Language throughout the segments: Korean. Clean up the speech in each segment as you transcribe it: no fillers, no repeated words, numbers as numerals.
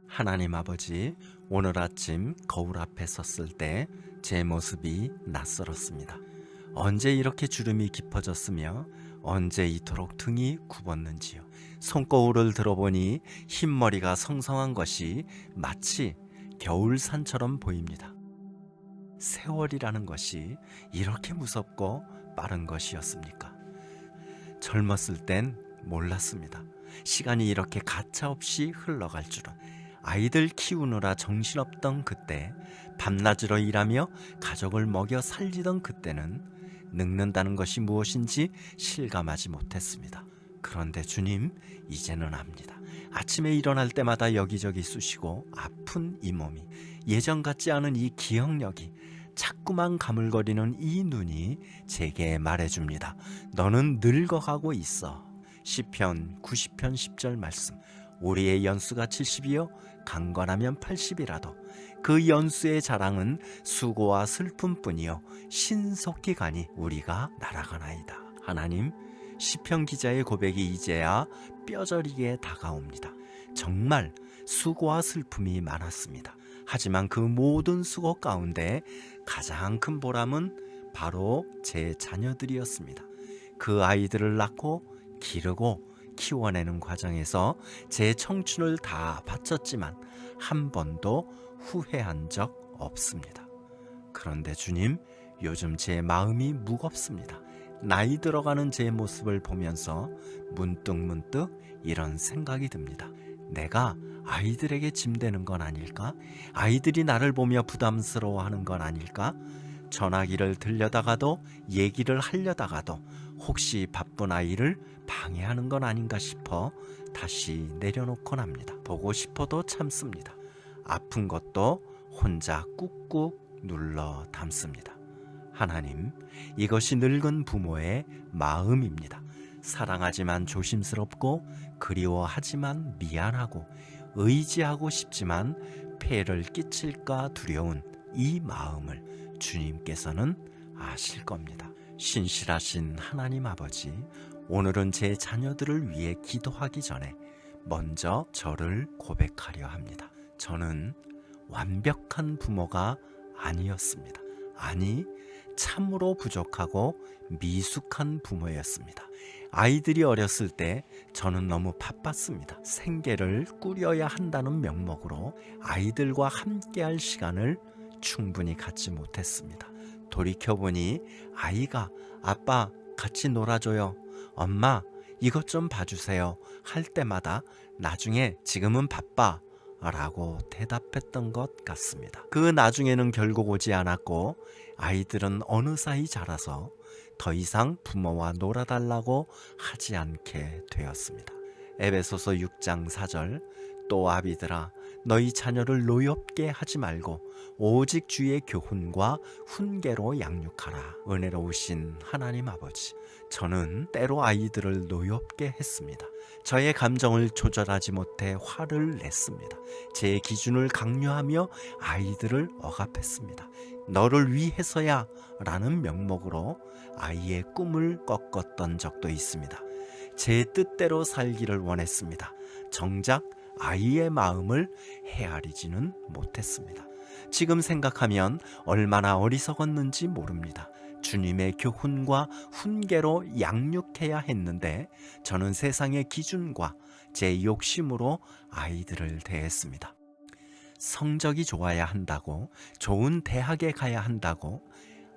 하나님 아버지, 오늘 아침 거울 앞에 섰을 때 제 모습이 낯설었습니다. 언제 이렇게 주름이 깊어졌으며 언제 이토록 등이 굽었는지요. 손거울을 들어보니 흰머리가 성성한 것이 마치 겨울산처럼 보입니다. 세월이라는 것이 이렇게 무섭고 빠른 것이었습니까? 젊었을 땐 몰랐습니다. 시간이 이렇게 가차없이 흘러갈 줄은. 아이들 키우느라 정신없던 그때, 밤낮으로 일하며 가족을 먹여 살리던 그때는 늙는다는 것이 무엇인지 실감하지 못했습니다. 그런데 주님, 이제는 압니다. 아침에 일어날 때마다 여기저기 쑤시고 아픈 이 몸이, 예전 같지 않은 이 기억력이, 자꾸만 가물거리는 이 눈이 제게 말해줍니다. 너는 늙어가고 있어. 시편 90편 10절 말씀. 우리의 연수가 70이요 강건하면 80이라도 그 연수의 자랑은 수고와 슬픔뿐이요 신속히 가니 우리가 날아가나이다. 하나님, 시편 기자의 고백이 이제야 뼈저리게 다가옵니다. 정말 수고와 슬픔이 많았습니다. 하지만 그 모든 수고 가운데 가장 큰 보람은 바로 제 자녀들이었습니다. 그 아이들을 낳고 기르고 키워내는 과정에서 제 청춘을 다 바쳤지만 한 번도 후회한 적 없습니다. 그런데 주님, 요즘 제 마음이 무겁습니다. 나이 들어가는 제 모습을 보면서 문득 이런 생각이 듭니다. 내가 아이들에게 짐되는 건 아닐까? 아이들이 나를 보며 부담스러워하는 건 아닐까? 전화기를 들려다가도 얘기를 하려다가도 혹시 바쁜 아이를 방해하는 건 아닌가 싶어 다시 내려놓곤 합니다. 보고 싶어도 참습니다. 아픈 것도 혼자 꾹꾹 눌러 담습니다. 하나님, 이것이 늙은 부모의 마음입니다. 사랑하지만 조심스럽고 그리워하지만 미안하고 의지하고 싶지만 폐를 끼칠까 두려운 이 마음을 주님께서는 아실 겁니다. 신실하신 하나님 아버지, 오늘은 제 자녀들을 위해 기도하기 전에 먼저 저를 고백하려 합니다. 저는 완벽한 부모가 아니었습니다. 아니, 참으로 부족하고 미숙한 부모였습니다. 아이들이 어렸을 때 저는 너무 바빴습니다. 생계를 꾸려야 한다는 명목으로 아이들과 함께할 시간을 충분히 갖지 못했습니다. 돌이켜보니 아이가 아빠 같이 놀아줘요, 엄마 이것 좀 봐주세요 할 때마다 나중에 지금은 바빠 라고 대답했던 것 같습니다. 그 나중에는 결국 오지 않았고 아이들은 어느 사이 자라서 더 이상 부모와 놀아달라고 하지 않게 되었습니다. 에베소서 6장 4절, 또 아비들아 너희 자녀를 노엽게 하지 말고 오직 주의 교훈과 훈계로 양육하라. 은혜로우신 하나님 아버지, 저는 때로 아이들을 노엽게 했습니다. 저의 감정을 조절하지 못해 화를 냈습니다. 제 기준을 강요하며 아이들을 억압했습니다. 너를 위해서야 라는 명목으로 아이의 꿈을 꺾었던 적도 있습니다. 제 뜻대로 살기를 원했습니다. 정작 아이의 마음을 헤아리지는 못했습니다. 지금 생각하면 얼마나 어리석었는지 모릅니다. 주님의 교훈과 훈계로 양육해야 했는데 저는 세상의 기준과 제 욕심으로 아이들을 대했습니다. 성적이 좋아야 한다고, 좋은 대학에 가야 한다고,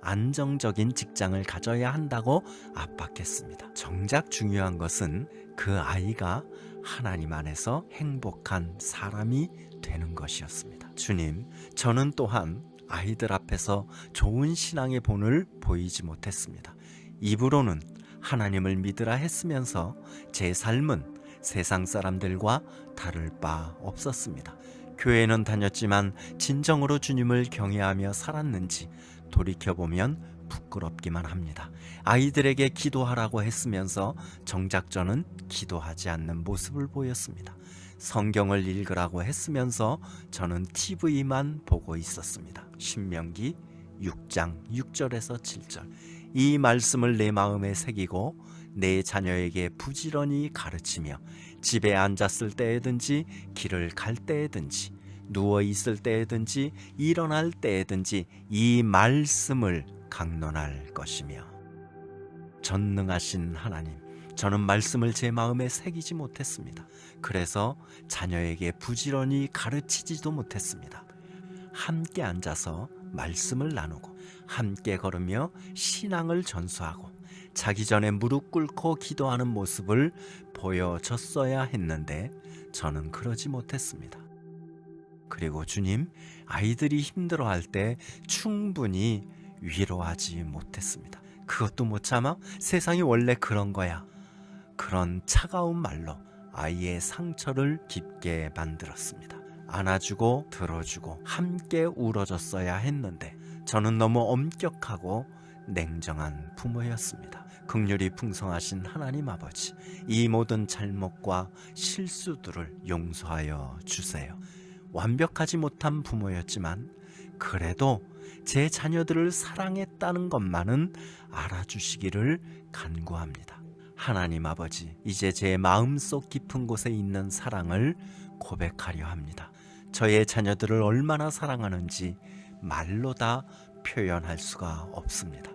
안정적인 직장을 가져야 한다고 압박했습니다. 정작 중요한 것은 그 아이가 하나님 안에서 행복한 사람이 되는 것이었습니다. 주님, 저는 또한 아이들 앞에서 좋은 신앙의 본을 보이지 못했습니다. 입으로는 하나님을 믿으라 했으면서 제 삶은 세상 사람들과 다를 바 없었습니다. 교회는 다녔지만 진정으로 주님을 경외하며 살았는지 돌이켜보면 부끄럽기만 합니다. 아이들에게 기도하라고 했으면서 정작 저는 기도하지 않는 모습을 보였습니다. 성경을 읽으라고 했으면서 저는 TV만 보고 있었습니다. 신명기 6장 6절에서 7절, 이 말씀을 내 마음에 새기고 내 자녀에게 부지런히 가르치며 집에 앉았을 때에든지 길을 갈 때에든지 누워 있을 때에든지 일어날 때에든지 이 말씀을 강론할 것이며, 전능하신 하나님, 저는 말씀을 제 마음에 새기지 못했습니다. 그래서 자녀에게 부지런히 가르치지도 못했습니다. 함께 앉아서 말씀을 나누고 함께 걸으며 신앙을 전수하고 자기 전에 무릎 꿇고 기도하는 모습을 보여줬어야 했는데 저는 그러지 못했습니다. 그리고 주님, 아이들이 힘들어할 때 충분히 위로하지 못했습니다. 그것도 못 참아 세상이 원래 그런 거야, 그런 차가운 말로 아이의 상처를 깊게 만들었습니다. 안아주고 들어주고 함께 울어줬어야 했는데 저는 너무 엄격하고 냉정한 부모였습니다. 긍휼이 풍성하신 하나님 아버지, 이 모든 잘못과 실수들을 용서하여 주세요. 완벽하지 못한 부모였지만 그래도 제 자녀들을 사랑했다는 것만은 알아주시기를 간구합니다. 하나님 아버지, 이제 제 마음속 깊은 곳에 있는 사랑을 고백하려 합니다. 저의 자녀들을 얼마나 사랑하는지 말로 다 표현할 수가 없습니다.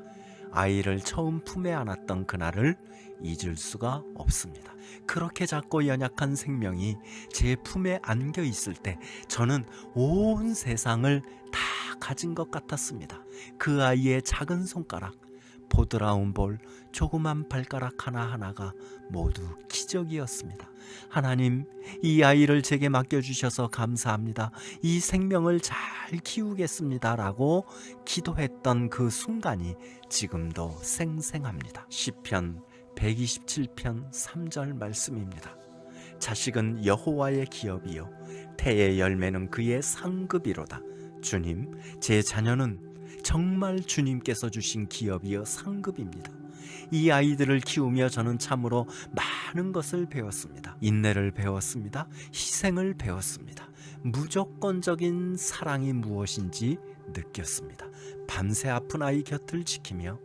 아이를 처음 품에 안았던 그날을 잊을 수가 없습니다. 그렇게 작고 연약한 생명이 제 품에 안겨 있을 때 저는 온 세상을 다 가진 것 같았습니다. 그 아이의 작은 손가락, 보드라운 볼, 조그만 발가락 하나하나가 모두 기적이었습니다. 하나님, 이 아이를 제게 맡겨주셔서 감사합니다. 이 생명을 잘 키우겠습니다 라고 기도했던 그 순간이 지금도 생생합니다. 시편 127편 3절 말씀입니다. 자식은 여호와의 기업이요 태의 열매는 그의 상급이로다. 주님, 제 자녀는 정말 주님께서 주신 기업이요 상급입니다. 이 아이들을 키우며 저는 참으로 많은 것을 배웠습니다. 인내를 배웠습니다. 희생을 배웠습니다. 무조건적인 사랑이 무엇인지 느꼈습니다. 밤새 아픈 아이 곁을 지키며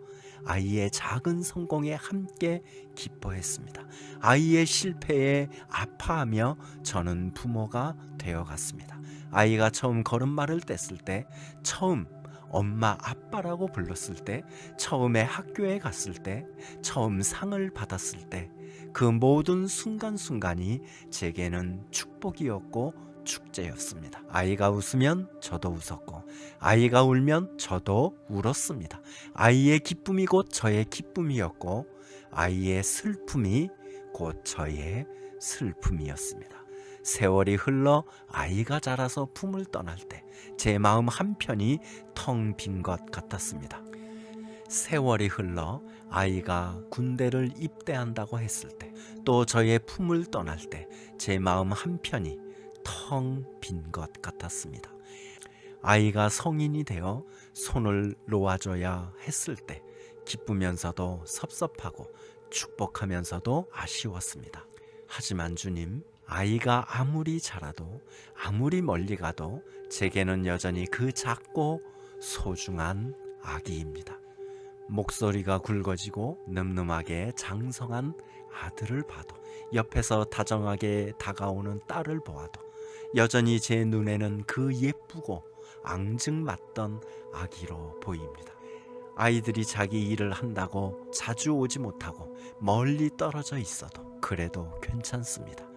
아이의 작은 성공에 함께 기뻐했습니다. 아이의 실패에 아파하며 저는 부모가 되어갔습니다. 아이가 처음 걸음마를 뗐을 때, 처음 엄마 아빠라고 불렀을 때, 처음에 학교에 갔을 때, 처음 상을 받았을 때, 그 모든 순간순간이 제게는 축복이었고 축제였습니다. 아이가 웃으면 저도 웃었고 아이가 울면 저도 울었습니다. 아이의 기쁨이 곧 저의 기쁨이었고 아이의 슬픔이 곧 저의 슬픔이었습니다. 세월이 흘러 아이가 자라서 품을 떠날 때 제 마음 한편이 텅 빈 것 같았습니다. 세월이 흘러 아이가 군대를 입대한다고 했을 때, 또 저의 품을 떠날 때 제 마음 한편이 텅 빈 것 같았습니다. 아이가 성인이 되어 손을 놓아줘야 했을 때 기쁘면서도 섭섭하고 축복하면서도 아쉬웠습니다. 하지만 주님, 아이가 아무리 자라도 아무리 멀리 가도 제게는 여전히 그 작고 소중한 아기입니다. 목소리가 굵어지고 늠름하게 장성한 아들을 봐도, 옆에서 다정하게 다가오는 딸을 보아도 여전히 제 눈에는 그 예쁘고 앙증맞던 아기로 보입니다. 아이들이 자기 일을 한다고 자주 오지 못하고 멀리 떨어져 있어도 그래도 괜찮습니다.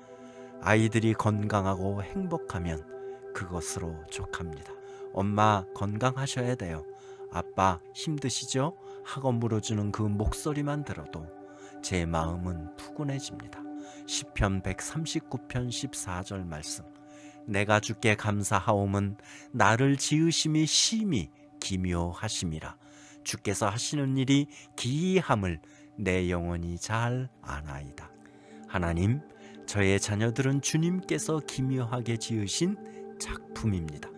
아이들이 건강하고 행복하면 그것으로 족합니다. 엄마 건강하셔야 돼요. 아빠 힘드시죠? 하고 물어주는 그 목소리만 들어도 제 마음은 푸근해집니다. 시편 139편 14절 말씀. 내가 주께 감사하옴은 나를 지으심이 심히 기묘하심이라. 주께서 하시는 일이 기이함을 내 영혼이 잘 아나이다. 하나님, 저의 자녀들은 주님께서 기묘하게 지으신 작품입니다.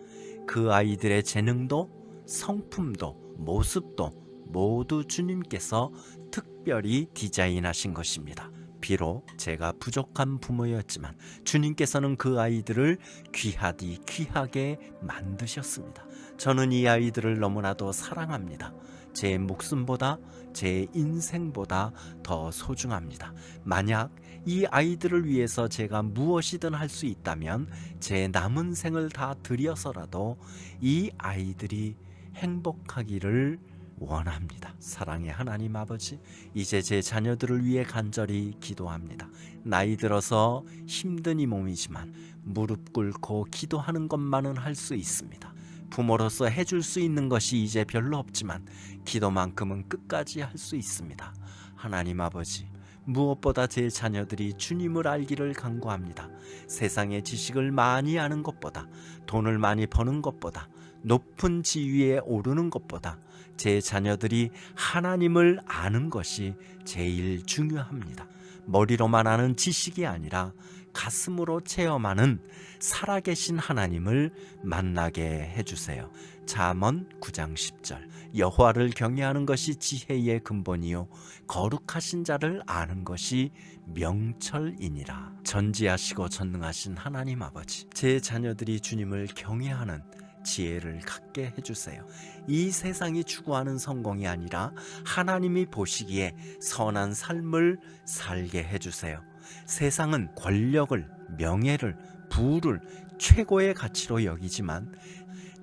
그 아이들의 재능도 성품도 모습도 모두 주님께서 특별히 디자인하신 것입니다. 비록 제가 부족한 부모였지만 주님께서는 그 아이들을 귀하디 귀하게 만드셨습니다. 저는 이 아이들을 너무나도 사랑합니다. 제 목숨보다, 제 인생보다 더 소중합니다. 만약 이 아이들을 위해서 제가 무엇이든 할 수 있다면 제 남은 생을 다 들여서라도 이 아이들이 행복하기를 원합니다. 사랑의 하나님 아버지, 이제 제 자녀들을 위해 간절히 기도합니다. 나이 들어서 힘든 이 몸이지만 무릎 꿇고 기도하는 것만은 할 수 있습니다. 부모로서 해줄 수 있는 것이 이제 별로 없지만 기도만큼은 끝까지 할 수 있습니다. 하나님 아버지, 무엇보다 제 자녀들이 주님을 알기를 간구합니다. 세상의 지식을 많이 아는 것보다, 돈을 많이 버는 것보다, 높은 지위에 오르는 것보다 제 자녀들이 하나님을 아는 것이 제일 중요합니다. 머리로만 아는 지식이 아니라 가슴으로 체험하는 살아계신 하나님을 만나게 해주세요. 잠언 9장 10절, 여호와를 경외하는 것이 지혜의 근본이요 거룩하신 자를 아는 것이 명철이니라. 전지하시고 전능하신 하나님 아버지, 제 자녀들이 주님을 경외하는 지혜를 갖게 해주세요. 이 세상이 추구하는 성공이 아니라 하나님이 보시기에 선한 삶을 살게 해주세요. 세상은 권력을, 명예를, 부를 최고의 가치로 여기지만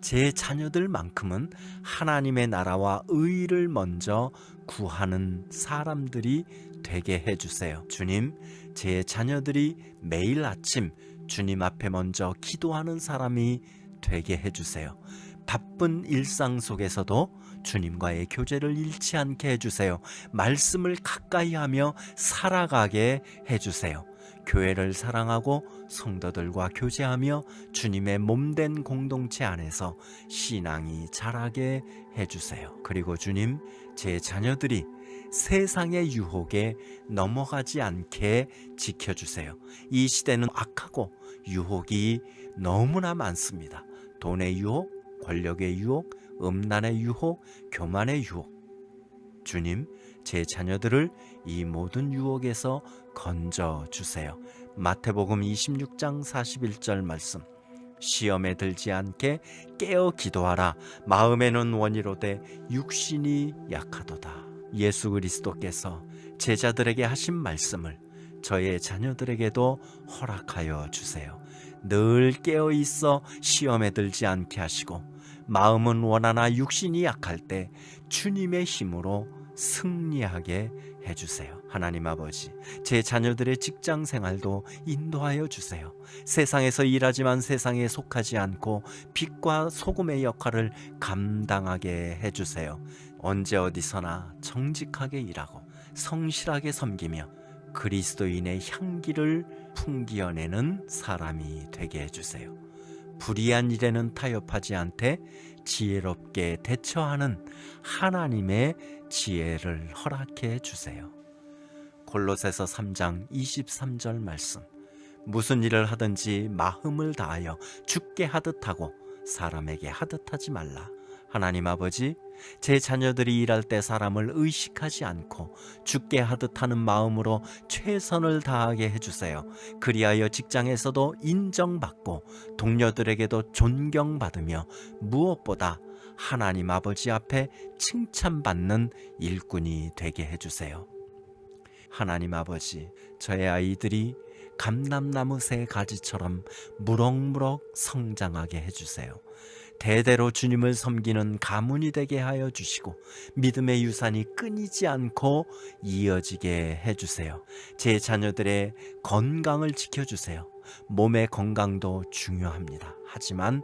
제 자녀들만큼은 하나님의 나라와 의를 먼저 구하는 사람들이 되게 해주세요. 주님, 제 자녀들이 매일 아침 주님 앞에 먼저 기도하는 사람이 되게 해주세요. 바쁜 일상 속에서도 주님과의 교제를 잃지 않게 해주세요. 말씀을 가까이 하며 살아가게 해주세요. 교회를 사랑하고 성도들과 교제하며 주님의 몸된 공동체 안에서 신앙이 자라게 해주세요. 그리고 주님, 제 자녀들이 세상의 유혹에 넘어가지 않게 지켜주세요. 이 시대는 악하고 유혹이 너무나 많습니다. 돈의 유혹, 권력의 유혹, 음란의 유혹, 교만의 유혹. 주님, 제 자녀들을 이 모든 유혹에서 건져주세요. 마태복음 26장 41절 말씀, 시험에 들지 않게 깨어 기도하라. 마음에는 원이로되 육신이 약하도다. 예수 그리스도께서 제자들에게 하신 말씀을 저의 자녀들에게도 허락하여 주세요. 늘 깨어있어 시험에 들지 않게 하시고 마음은 원하나 육신이 약할 때 주님의 힘으로 승리하게 해주세요. 하나님 아버지, 제 자녀들의 직장 생활도 인도하여 주세요. 세상에서 일하지만 세상에 속하지 않고 빛과 소금의 역할을 감당하게 해주세요. 언제 어디서나 정직하게 일하고 성실하게 섬기며 그리스도인의 향기를 풍기어내는 사람이 되게 해주세요. 불의한 일에는 타협하지 않되 지혜롭게 대처하는 하나님의 지혜를 허락해 주세요. 골로새서 3장 23절 말씀, 무슨 일을 하든지 마음을 다하여 주께 하듯 하고 사람에게 하듯 하지 말라. 하나님 아버지, 제 자녀들이 일할 때 사람을 의식하지 않고 주께 하듯 하는 마음으로 최선을 다하게 해주세요. 그리하여 직장에서도 인정받고 동료들에게도 존경받으며 무엇보다 하나님 아버지 앞에 칭찬받는 일꾼이 되게 해주세요. 하나님 아버지, 저의 아이들이 감람나무 새 가지처럼 무럭무럭 성장하게 해주세요. 대대로 주님을 섬기는 가문이 되게 하여 주시고 믿음의 유산이 끊이지 않고 이어지게 해주세요. 제 자녀들의 건강을 지켜주세요. 몸의 건강도 중요합니다. 하지만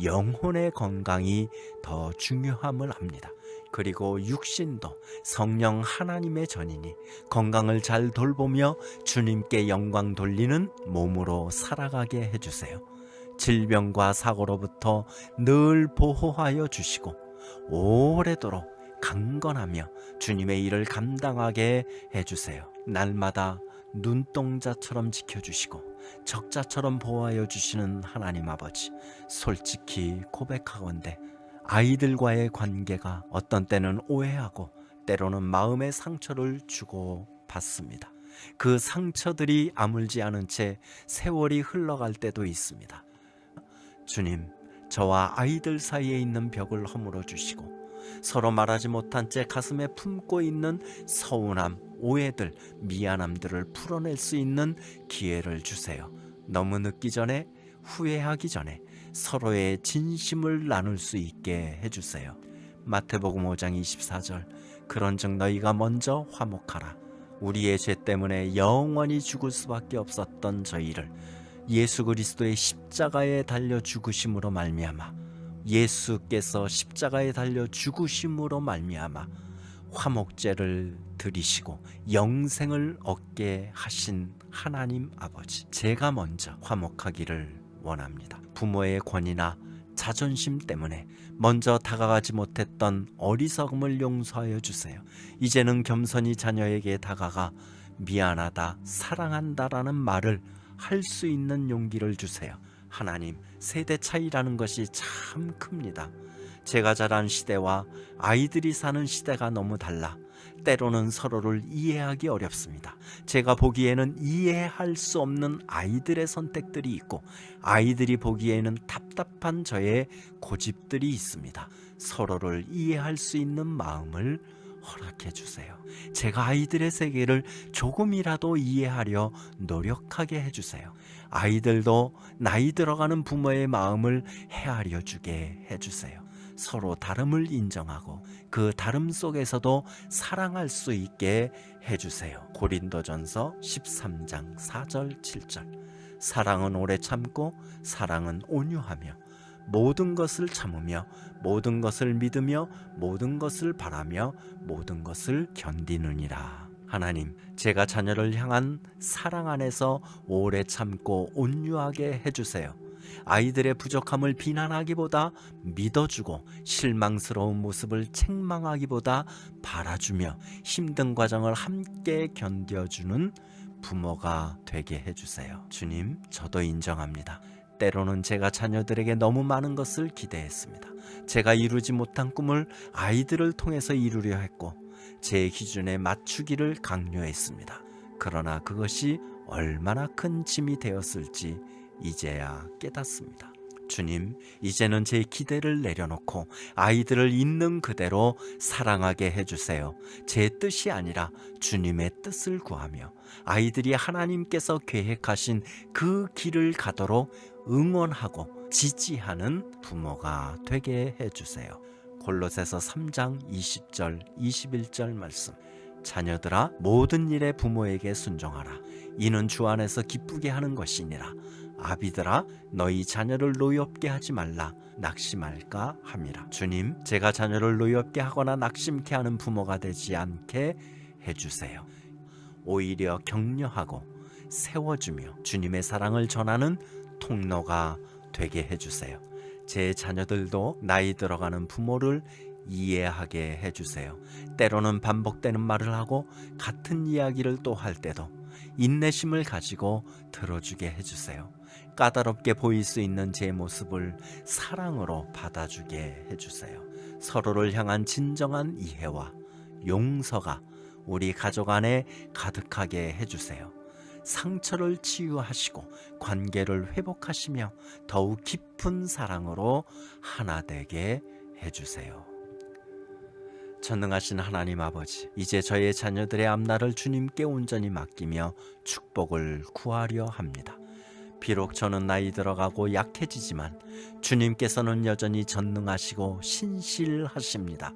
영혼의 건강이 더 중요함을 압니다. 그리고 육신도 성령 하나님의 전이니 건강을 잘 돌보며 주님께 영광 돌리는 몸으로 살아가게 해주세요. 질병과 사고로부터 늘 보호하여 주시고 오래도록 강건하며 주님의 일을 감당하게 해주세요. 날마다 눈동자처럼 지켜주시고 적자처럼 보호하여 주시는 하나님 아버지, 솔직히 고백하건대 아이들과의 관계가 어떤 때는 오해하고 때로는 마음의 상처를 주고 받습니다. 그 상처들이 아물지 않은 채 세월이 흘러갈 때도 있습니다. 주님, 저와 아이들 사이에 있는 벽을 허물어 주시고 서로 말하지 못한 채 가슴에 품고 있는 서운함, 오해들, 미안함들을 풀어낼 수 있는 기회를 주세요. 너무 늦기 전에, 후회하기 전에 서로의 진심을 나눌 수 있게 해주세요. 마태복음 5장 24절, 그런즉 너희가 먼저 화목하라. 우리의 죄 때문에 영원히 죽을 수밖에 없었던 저희를 예수 그리스도의 십자가에 달려 죽으심으로 말미암아, 예수께서 십자가에 달려 죽으심으로 말미암아 화목제를 드리시고 영생을 얻게 하신 하나님 아버지, 제가 먼저 화목하기를 원합니다. 부모의 권위나 자존심 때문에 먼저 다가가지 못했던 어리석음을 용서하여 주세요. 이제는 겸손히 자녀에게 다가가 미안하다, 사랑한다라는 말을 할 수 있는 용기를 주세요. 하나님, 세대 차이라는 것이 참 큽니다. 제가 자란 시대와 아이들이 사는 시대가 너무 달라 때로는 서로를 이해하기 어렵습니다. 제가 보기에는 이해할 수 없는 아이들의 선택들이 있고, 아이들이 보기에는 답답한 저의 고집들이 있습니다. 서로를 이해할 수 있는 마음을 허락해 주세요. 제가 아이들의 세계를 조금이라도 이해하려 노력하게 해주세요. 아이들도 나이 들어가는 부모의 마음을 헤아려 주게 해주세요. 서로 다름을 인정하고 그 다름 속에서도 사랑할 수 있게 해주세요. 고린도전서 13장 4절 7절, 사랑은 오래 참고 사랑은 온유하며 모든 것을 참으며 모든 것을 믿으며 모든 것을 바라며 모든 것을 견디느니라. 하나님, 제가 자녀를 향한 사랑 안에서 오래 참고 온유하게 해주세요. 아이들의 부족함을 비난하기보다 믿어주고, 실망스러운 모습을 책망하기보다 바라주며 힘든 과정을 함께 견뎌주는 부모가 되게 해주세요. 주님, 저도 인정합니다. 때로는 제가 자녀들에게 너무 많은 것을 기대했습니다. 제가 이루지 못한 꿈을 아이들을 통해서 이루려 했고, 제 기준에 맞추기를 강요했습니다. 그러나 그것이 얼마나 큰 짐이 되었을지 이제야 깨닫습니다. 주님, 이제는 제 기대를 내려놓고 아이들을 있는 그대로 사랑하게 해주세요. 제 뜻이 아니라 주님의 뜻을 구하며 아이들이 하나님께서 계획하신 그 길을 가도록 응원하고 지지하는 부모가 되게 해주세요. 골로새서 3장 20절 21절 말씀, 자녀들아 모든 일에 부모에게 순종하라. 이는 주 안에서 기쁘게 하는 것이니라. 아비들아 너희 자녀를 노엽게 하지 말라. 낙심할까 함이라. 주님, 제가 자녀를 노엽게 하거나 낙심케 하는 부모가 되지 않게 해주세요. 오히려 격려하고 세워주며 주님의 사랑을 전하는 통로가 되게 해주세요. 제 자녀들도 나이 들어가는 부모를 이해하게 해주세요. 때로는 반복되는 말을 하고 같은 이야기를 또 할 때도 인내심을 가지고 들어주게 해주세요. 까다롭게 보일 수 있는 제 모습을 사랑으로 받아주게 해주세요. 서로를 향한 진정한 이해와 용서가 우리 가족 안에 가득하게 해주세요. 상처를 치유하시고 관계를 회복하시며 더욱 깊은 사랑으로 하나 되게 해주세요. 전능하신 하나님 아버지, 이제 저의 자녀들의 앞날을 주님께 온전히 맡기며 축복을 구하려 합니다. 비록 저는 나이 들어가고 약해지지만 주님께서는 여전히 전능하시고 신실하십니다.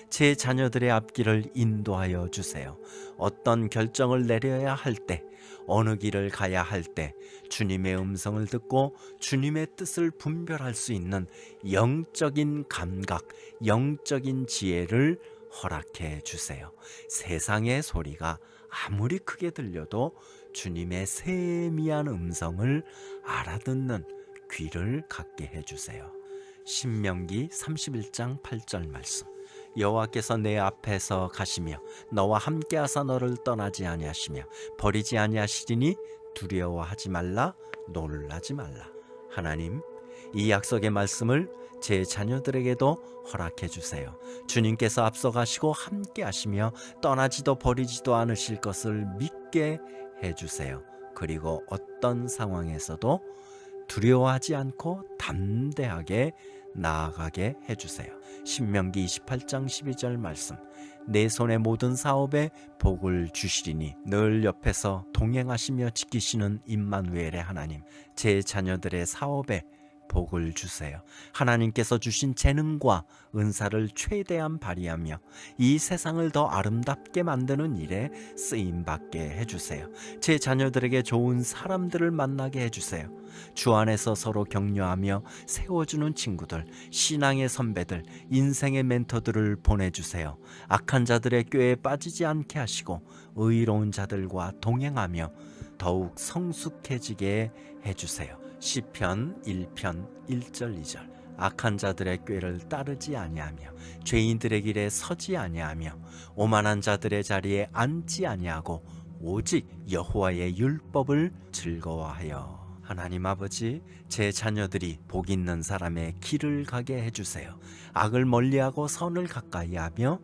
제 자녀들의 앞길을 인도하여 주세요. 어떤 결정을 내려야 할 때, 어느 길을 가야 할 때 주님의 음성을 듣고 주님의 뜻을 분별할 수 있는 영적인 감각, 영적인 지혜를 허락해 주세요. 세상의 소리가 아무리 크게 들려도 주님의 세미한 음성을 알아듣는 귀를 갖게 해주세요. 신명기 31장 8절 말씀, 여호와께서 내 앞에서 가시며 너와 함께하사 너를 떠나지 아니하시며 버리지 아니하시리니 두려워하지 말라, 놀라지 말라. 하나님, 이 약속의 말씀을 제 자녀들에게도 허락해 주세요. 주님께서 앞서가시고 함께 하시며 떠나지도 버리지도 않으실 것을 믿게 해주세요. 그리고 어떤 상황에서도 두려워하지 않고 담대하게 나아가게 해주세요. 신명기 28장 12절 말씀. 내 손의 모든 사업에 복을 주시리니 늘 옆에서 동행하시며 지키시는 임마누엘의 하나님, 제 자녀들의 사업에 복을 주세요. 하나님께서 주신 재능과 은사를 최대한 발휘하며 이 세상을 더 아름답게 만드는 일에 쓰임받게 해주세요. 제 자녀들에게 좋은 사람들을 만나게 해주세요. 주 안에서 서로 격려하며 세워주는 친구들, 신앙의 선배들, 인생의 멘토들을 보내주세요. 악한 자들의 꾀에 빠지지 않게 하시고 의로운 자들과 동행하며 더욱 성숙해지게 해주세요. 시편 1편 1절 2절. 악한 자들의 꾀를 따르지 아니하며 죄인들의 길에 서지 아니하며 오만한 자들의 자리에 앉지 아니하고 오직 여호와의 율법을 즐거워하여. 하나님 아버지, 제 자녀들이 복 있는 사람의 길을 가게 해주세요. 악을 멀리하고 선을 가까이 하며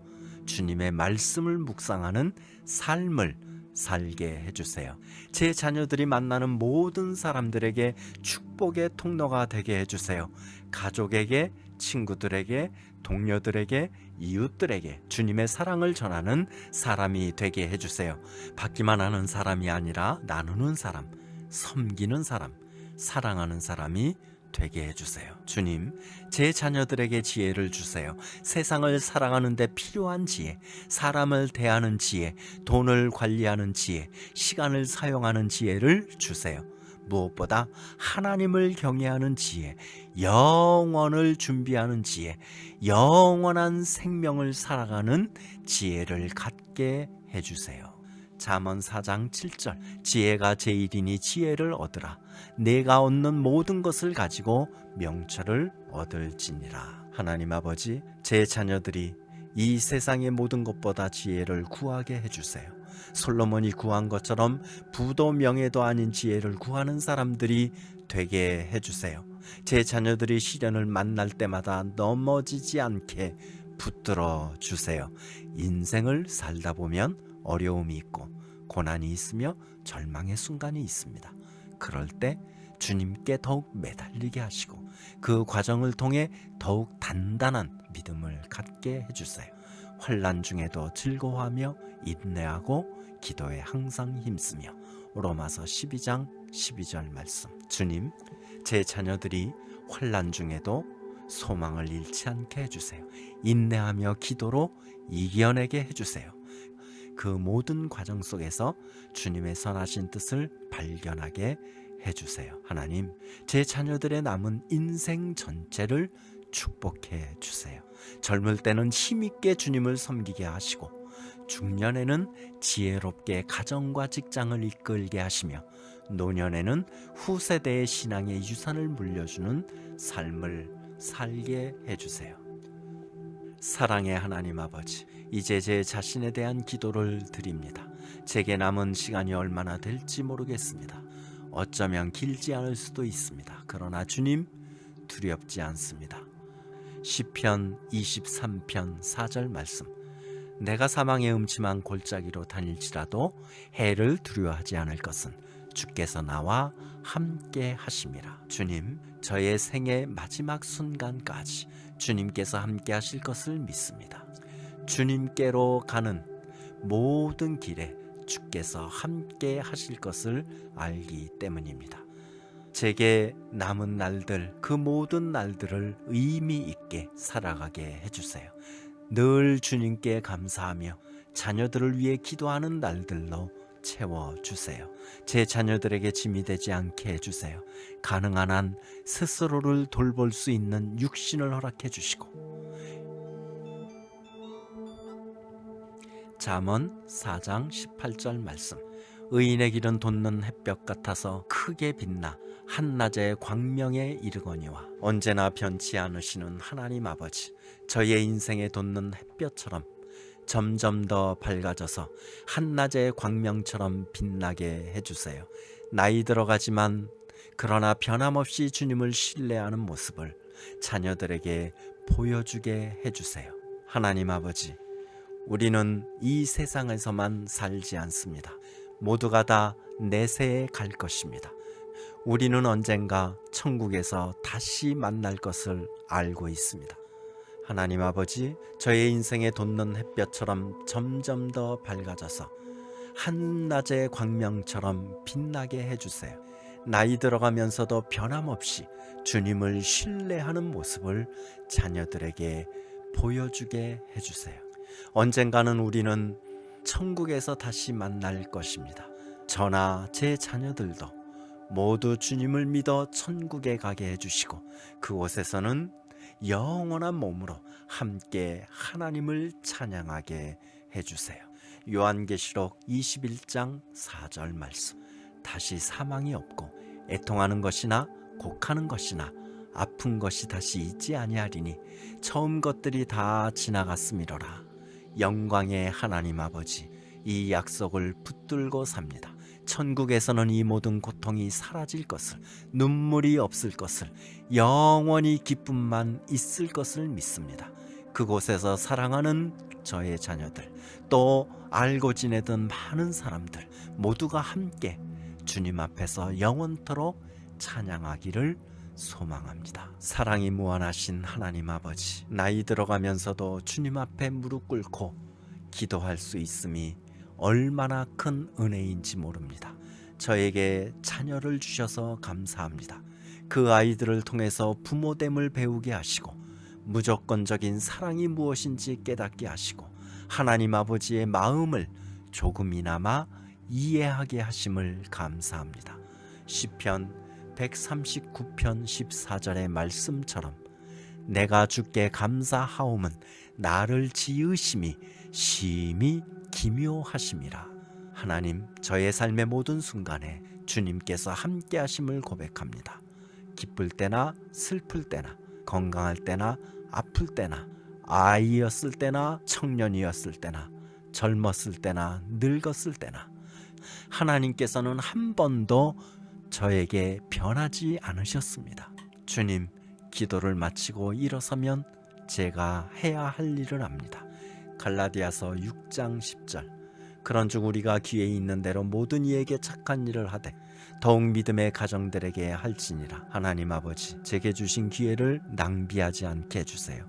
주님의 말씀을 묵상하는 삶을 살게 해주세요. 제 자녀들이 만나는 모든 사람들에게 축복의 통로가 되게 해주세요. 가족에게, 친구들에게, 동료들에게, 이웃들에게 주님의 사랑을 전하는 사람이 되게 해주세요. 받기만 하는 사람이 아니라 나누는 사람, 섬기는 사람, 사랑하는 사람이 되게 해주세요. 주님, 제 자녀들에게 지혜를 주세요. 세상을 살아가는 데 필요한 지혜, 사람을 대하는 지혜, 돈을 관리하는 지혜, 시간을 사용하는 지혜를 주세요. 무엇보다 하나님을 경외하는 지혜, 영원을 준비하는 지혜, 영원한 생명을 살아가는 지혜를 갖게 해주세요. 잠언 4장 7절. 지혜가 제일이니 지혜를 얻으라. 내가 얻는 모든 것을 가지고 명철을 얻을지니라. 하나님 아버지, 제 자녀들이 이 세상의 모든 것보다 지혜를 구하게 해주세요. 솔로몬이 구한 것처럼 부도 명예도 아닌 지혜를 구하는 사람들이 되게 해주세요. 제 자녀들이 시련을 만날 때마다 넘어지지 않게 붙들어 주세요. 인생을 살다 보면 어려움이 있고 고난이 있으며 절망의 순간이 있습니다. 그럴 때 주님께 더욱 매달리게 하시고 그 과정을 통해 더욱 단단한 믿음을 갖게 해주세요. 환난 중에도 즐거워하며 인내하고 기도에 항상 힘쓰며. 로마서 12장 12절 말씀. 주님, 제 자녀들이 환난 중에도 소망을 잃지 않게 해주세요. 인내하며 기도로 이겨내게 해주세요. 그 모든 과정 속에서 주님의 선하신 뜻을 발견하게 해주세요. 하나님, 제 자녀들의 남은 인생 전체를 축복해 주세요. 젊을 때는 힘있게 주님을 섬기게 하시고 중년에는 지혜롭게 가정과 직장을 이끌게 하시며 노년에는 후세대의 신앙의 유산을 물려주는 삶을 살게 해주세요. 사랑의 하나님 아버지, 이제 제 자신에 대한 기도를 드립니다. 제게 남은 시간이 얼마나 될지 모르겠습니다. 어쩌면 길지 않을 수도 있습니다. 그러나 주님, 두렵지 않습니다. 시편 23편 4절 말씀. 내가 사망의 음침한 골짜기로 다닐지라도 해를 두려워하지 않을 것은 주께서 나와 함께 하심이라. 주님, 저의 생의 마지막 순간까지 주님께서 함께 하실 것을 믿습니다. 주님께로 가는 모든 길에 주께서 함께 하실 것을 알기 때문입니다. 제게 남은 날들, 그 모든 날들을 의미 있게 살아가게 해주세요. 늘 주님께 감사하며 자녀들을 위해 기도하는 날들로 채워주세요. 제 자녀들에게 짐이 되지 않게 해주세요. 가능한 한 스스로를 돌볼 수 있는 육신을 허락해 주시고. 잠언 4장 18절 말씀. 의인의 길은 돋는 햇볕 같아서 크게 빛나 한낮의 광명에 이르거니와. 언제나 변치 않으시는 하나님 아버지, 저의 인생에 돋는 햇볕처럼 점점 더 밝아져서 한낮의 광명처럼 빛나게 해주세요. 나이 들어가지만 그러나 변함없이 주님을 신뢰하는 모습을 자녀들에게 보여주게 해주세요. 하나님 아버지, 우리는 이 세상에서만 살지 않습니다. 모두가 다 내세에 갈 것입니다. 우리는 언젠가 천국에서 다시 만날 것을 알고 있습니다. 하나님 아버지, 저의 인생에 돋는 햇볕처럼 점점 더 밝아져서 한낮의 광명처럼 빛나게 해주세요. 나이 들어가면서도 변함없이 주님을 신뢰하는 모습을 자녀들에게 보여주게 해주세요. 언젠가는 우리는 천국에서 다시 만날 것입니다. 저나 제 자녀들도 모두 주님을 믿어 천국에 가게 해주시고 그곳에서는 영원한 몸으로 함께 하나님을 찬양하게 해주세요. 요한계시록 21장 4절 말씀. 다시 사망이 없고 애통하는 것이나 곡하는 것이나 아픈 것이 다시 있지 아니하리니 처음 것들이 다 지나갔음이로라. 영광의 하나님 아버지, 이 약속을 붙들고 삽니다. 천국에서는 이 모든 고통이 사라질 것을, 눈물이 없을 것을, 영원히 기쁨만 있을 것을 믿습니다. 그곳에서 사랑하는 저의 자녀들, 또 알고 지내던 많은 사람들 모두가 함께 주님 앞에서 영원토록 찬양하기를 소망합니다. 사랑이 무한하신 하나님 아버지, 나이 들어가면서도 주님 앞에 무릎 꿇고 기도할 수 있음이 얼마나 큰 은혜인지 모릅니다. 저에게 자녀를 주셔서 감사합니다. 그 아이들을 통해서 부모됨을 배우게 하시고 무조건적인 사랑이 무엇인지 깨닫게 하시고 하나님 아버지의 마음을 조금이나마 이해하게 하심을 감사합니다. 시편 139편 14절의 말씀처럼 내가 주께 감사하오면 나를 지으심이 심히 기묘하심이라. 하나님, 저의 삶의 모든 순간에 주님께서 함께 하심을 고백합니다. 기쁠 때나 슬플 때나 건강할 때나 아플 때나 아이였을 때나 청년이었을 때나 젊었을 때나 늙었을 때나 하나님께서는 한 번도 저에게 변하지 않으셨습니다. 주님, 기도를 마치고 일어서면 제가 해야 할 일을 압니다. 갈라디아서 6장 10절. 그런즉 우리가 기회 있는 대로 모든 이에게 착한 일을 하되 더욱 믿음의 가정들에게 할지니라. 하나님 아버지, 제게 주신 기회를 낭비하지 않게 해주세요.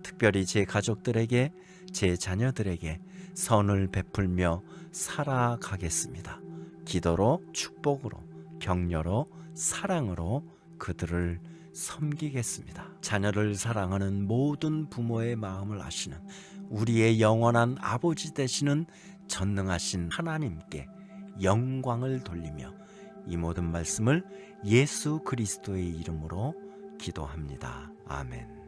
특별히 제 가족들에게, 제 자녀들에게 선을 베풀며 살아가겠습니다. 기도로, 축복으로, 격려로, 사랑으로 그들을 섬기겠습니다. 자녀를 사랑하는 모든 부모의 마음을 아시는 우리의 영원한 아버지 되시는 전능하신 하나님께 영광을 돌리며 이 모든 말씀을 예수 그리스도의 이름으로 기도합니다. 아멘.